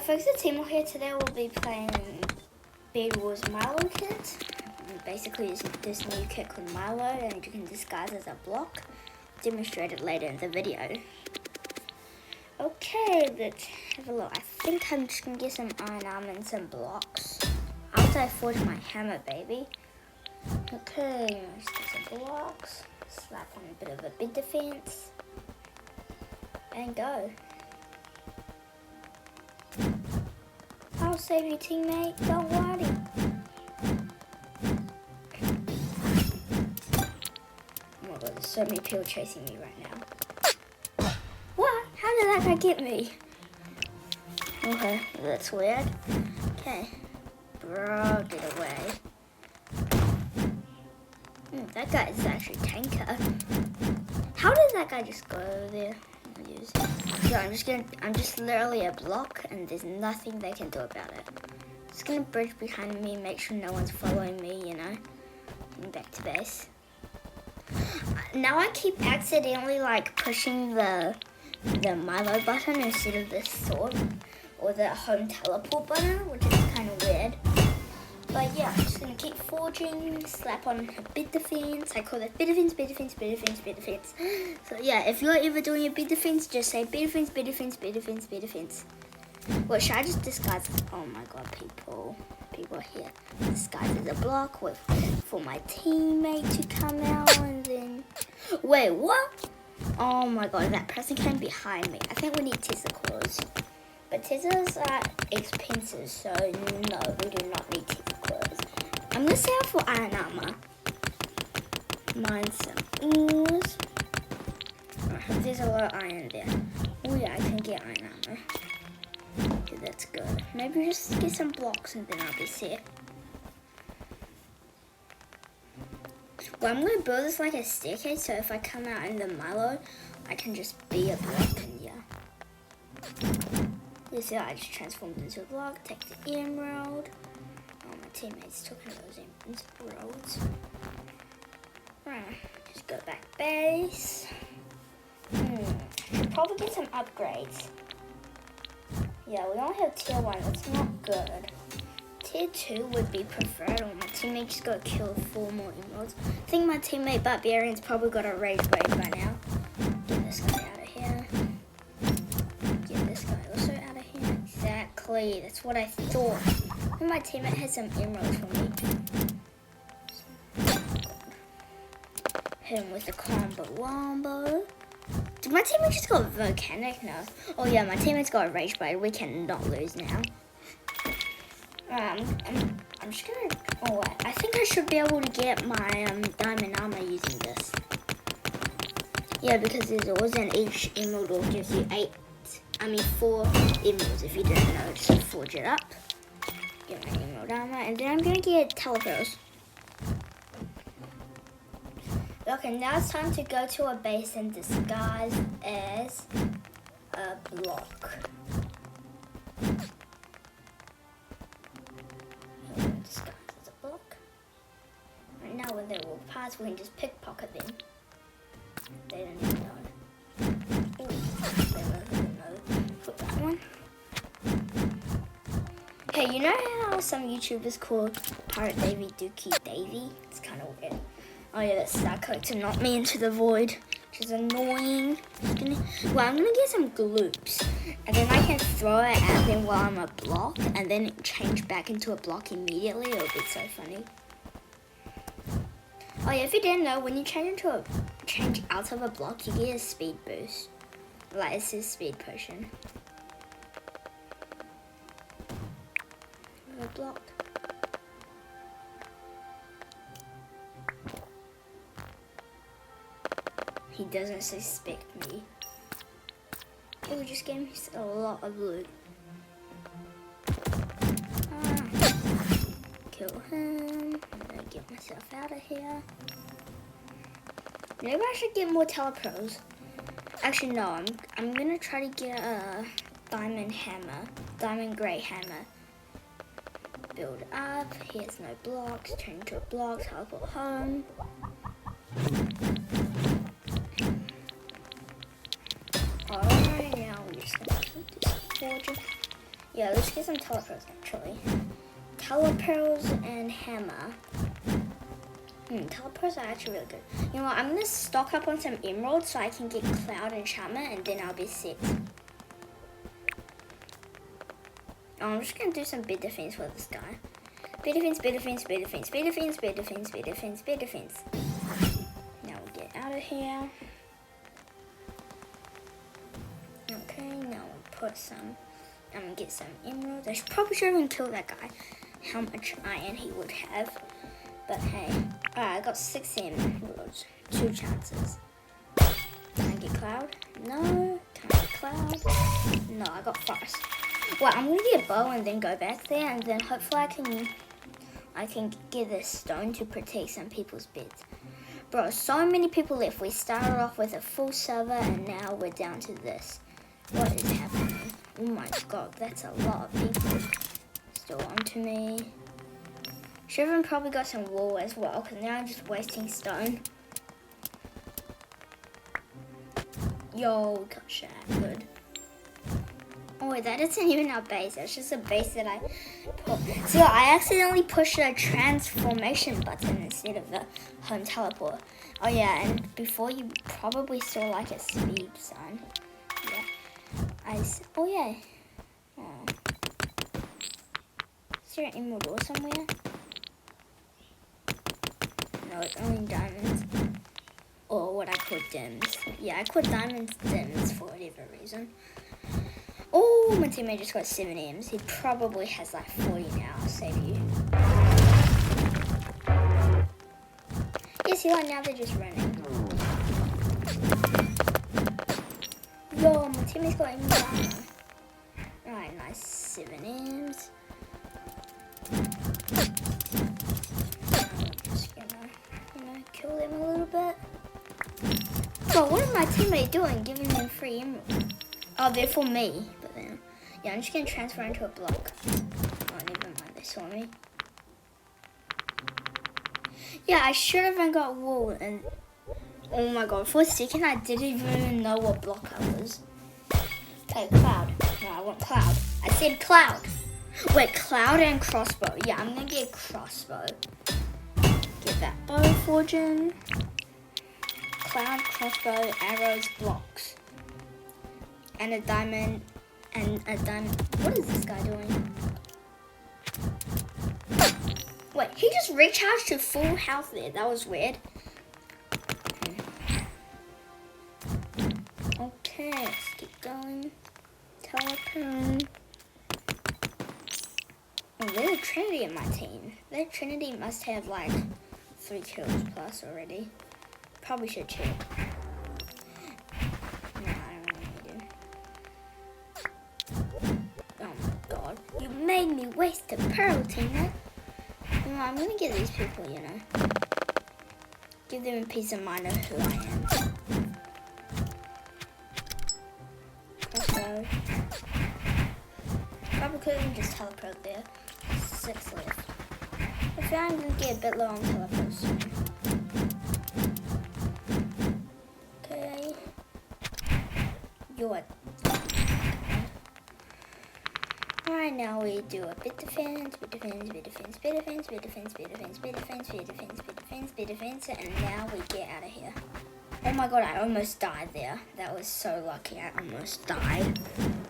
folks, it's Timo here. Today we'll be playing Bedwars Milo kit. Basically, it's this new kit called Milo, and you can disguise as a block. I'll demonstrate it later in the video. Okay, let's have a look. I think I'm just gonna get some iron armor and some blocks. After I forge my hammer, baby. Okay, let's get some blocks. Slap on a bit of a bid defense. And go. I'll save you, teammate. Don't worry. Oh my god, there's so many people chasing me right now. What? How did that guy get me? Okay, that's weird. Okay. Bro, get away. That guy is actually a tanker. How did that guy just go over there? So I'm just literally a block, and there's nothing they can do about it. Just gonna bridge behind me, make sure no one's following me, you know. And back to base. Now I keep accidentally like pushing the Milo button instead of the sword or the home teleport button, which is kind of weird. But yeah, I'm just gonna keep forging, slap on a bid defense. I call it bid defense, bid defense, bid defense, bid defense. So yeah, if you're ever doing a bid defense, just say bid defense, bid defense, bid defense, bid defense. Well, should I just disguise as, oh my god, people are here. Disguise as a block with for my teammate to come out and then, wait, what? Oh my god, that person came behind me. I think we need Tesla claws. But Tesla's are expensive, so no, we do not need Tesla claws. I'm gonna sell for iron armor. Mine some ores. I hope there's a lot of iron there. Oh yeah, I can get iron armor. Okay, that's good. Maybe just get some blocks and then I'll be set. Well, I'm gonna build this like a staircase, so if I come out in the Milo, I can just be a block and yeah. You see, I just transformed into a block, take the emerald. Oh, my teammates took those emeralds. Right, just go back base. Should probably get some upgrades. Yeah, we only have tier 1, that's not good. Tier 2 would be preferred, or my teammate just got killed 4 more emeralds. I think my teammate Barbarian's probably got a rage blade by now. Get this guy out of here. Get this guy also out of here. Exactly, that's what I thought. And my teammate had some emeralds for me. Hit him with the combo wombo. Did my teammate just got volcanic? No. Oh yeah, my teammate's got a rage blade. We cannot lose now. I'm just gonna. Oh, I think I should be able to get my diamond armor using this. Yeah, because there's always each emerald gives you 4 emeralds. If you don't know, just forge it up. Get my emerald armor, and then I'm gonna get teleporters. Okay, now it's time to go to a base and disguise as a block. Disguise as a block. Right now, when they walk past, we can just pickpocket them. They don't even know. Ooh, they don't even know. Put that one. Okay, you know how some YouTubers call Pirate Davy Dookie Davy? It's kind of weird. Oh yeah, that's Star Collector knocked me into the void, which is annoying. Well, I'm gonna get some gloops, and then I can throw it at them while I'm a block, and then change back into a block immediately. It'll be so funny. Oh yeah, if you didn't know, when you change out of a block, you get a speed boost. Like it's a speed potion. A block. He doesn't suspect me. Oh, he just gave me a lot of loot. Kill him. I'm gonna get myself out of here. Maybe I should get more telepros. Actually, no. I'm gonna try to get a diamond gray hammer. Build up. He has no blocks. Turn into a block. Teleport home. Alright, now we're just gonna put this forger. Yeah, let's get some telepearls actually. Telepearls and hammer. Telepearls are actually really good. You know what? I'm gonna stock up on some emeralds so I can get cloud enchantment, and then I'll be sick. I'm just gonna do some bid defense for this guy. Bid defense, bid defense, bid defense, bid defense, bid defense, bid defense, bid defense. Now we'll get out of here. Okay, now we'll put some. I'm gonna get some emeralds. I probably should even kill that guy. How much iron he would have. But hey. Alright, I got 6 emeralds. 2 chances. Can I get cloud? No. Can I get cloud? No, I got forest. Well, I'm gonna get a bow and then go back there, and then hopefully I can get a stone to protect some people's beds. Bro, so many people left. We started off with a full server and now we're down to this. What is happening? Oh my god, that's a lot of people still onto me. Should have probably got some wool as well, because now I'm just wasting stone. Yo, got shot. Good. Oh wait, that isn't even our base. That's just a base that I put. So I accidentally pushed a transformation button instead of the home teleport. Oh yeah, and before you probably saw like a speed sign. Yeah. Oh yeah. Oh. Is there an emerald ore somewhere? No, it's only diamonds. Or what I call dims. Yeah, I call diamonds dims for whatever reason. Oh, my teammate just got 7 M's. He probably has like 40 now. I'll save you. Yeah, see, like now they're just running. Yo, my teammate's got even armor. Alright, nice 7 M's. I'm just gonna, kill them a little bit. Bro, what is my teammate doing? Giving them free emeralds. Oh, they're for me. But then, yeah, I'm just gonna transfer into a block. Oh, never mind, they saw me. Yeah, I should have got wool, and oh my god, for a second I didn't even know what block I was. Okay, cloud. No, I want cloud. I said cloud. Wait, cloud and crossbow. Yeah, I'm gonna get crossbow. Get that bow forging. Cloud, crossbow, arrows, blocks. And a diamond, What is this guy doing? Wait, he just recharged to full health there. That was weird. Okay, let's keep going. Teleport. Oh, there's a Trinity in my team. That Trinity must have like 3 kills plus already. Probably should check. No, I don't really do. Oh my god. You made me waste a pearl, teammate. You know, I'm gonna get these people, Give them a peace of mind of who I am. Crossbow. Probably could have just teleport there. 6 left. I feel I'm gonna get a bit low on teleport soon. Okay. Alright, now we do a bit defense, and now we get out of here. Oh my god, I almost died there. That was so lucky, I almost died.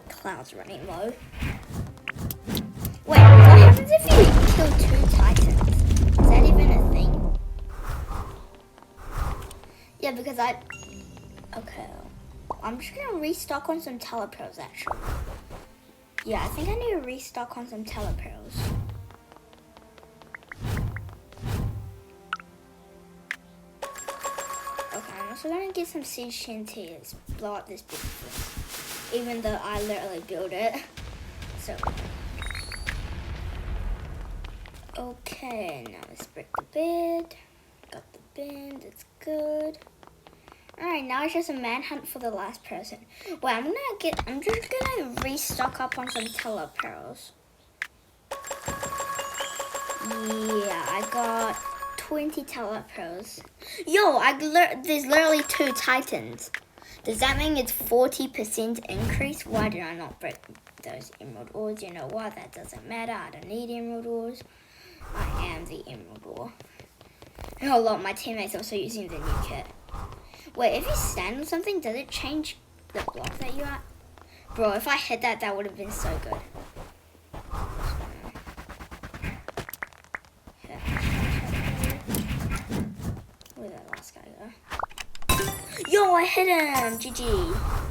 Cloud's running low. Wait, what happens if you kill 2 titans? Is that even a thing? Yeah, because okay. I'm just gonna restock on some telepearls actually. Yeah, I think I need to restock on some telepearls. Okay, I'm also gonna get some siege chantiers. Blow up this big thing. Even though I literally built it. So. Okay, now let's break the bed. Got the bed, that's good. Alright, now it's just a manhunt for the last person. Wait, I'm just gonna restock up on some telepearls. Yeah, I got 20 telepearls. Yo, there's literally 2 titans. Does that mean it's 40% increase? Why did I not break those emerald ores? You know what? That doesn't matter. I don't need emerald ores. I am the emerald ore. Hold on, my teammate's also using the new kit. Wait, if you stand on something, does it change the block that you're at? Bro, if I hit that, that would have been so good. Where'd that last guy go? Yo, I hit him! GG.